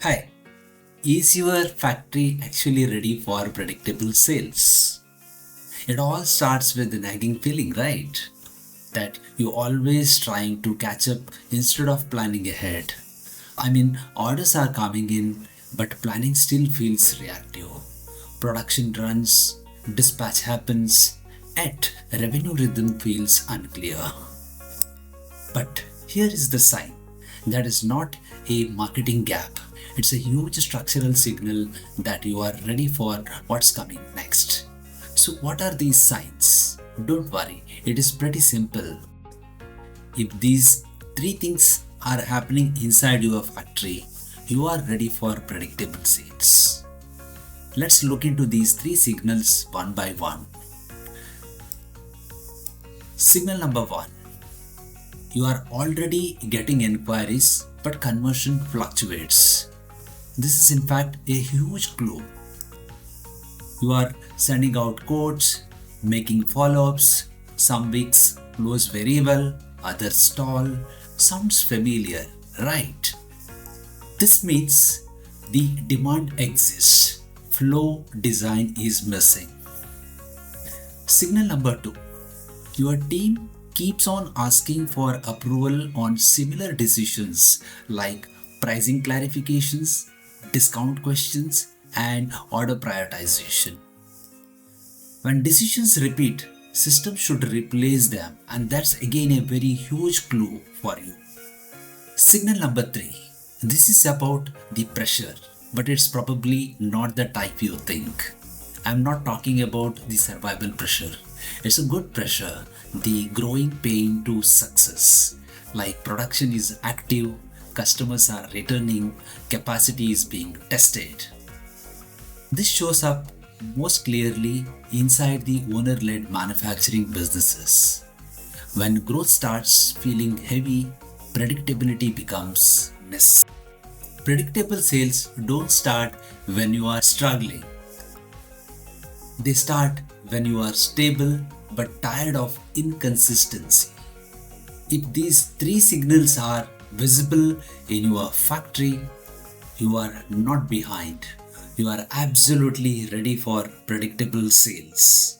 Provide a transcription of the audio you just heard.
Hi, is your factory actually ready for predictable sales? It all starts with the nagging feeling, right? That you always trying to catch up instead of planning ahead. Orders are coming in, but planning still feels reactive. Production runs, dispatch happens, yet revenue rhythm feels unclear. But here is the sign that is not a marketing gap. It's a huge structural signal that you are ready for what's coming next. So, what are these signs? Don't worry, it is pretty simple. If these three things are happening inside your factory, you are ready for predictable sales. Let's look into these three signals one by one. Signal number one, you are already getting inquiries, but conversion fluctuates. This is in fact a huge clue. You are sending out quotes, making follow-ups. Some weeks close very well, others stall. Sounds familiar, right? This means the demand exists. Flow design is missing. Signal number two, your team keeps on asking for approval on similar decisions like pricing clarifications, discount questions, and order prioritization. When decisions repeat, systems should replace them, and that's again a very huge clue for you. Signal number three, this is about the pressure, but it's probably not the type you think. I'm not talking about the survival pressure. It's a good pressure, the growing pain to success. Like production is active, customers are returning, capacity is being tested. This shows up most clearly inside the owner-led manufacturing businesses. When growth starts feeling heavy, predictability becomes necessary. Predictable sales don't start when you are struggling. They start when you are stable but tired of inconsistency. If these three signals are visible in your factory, you are not behind. You are absolutely ready for predictable sales.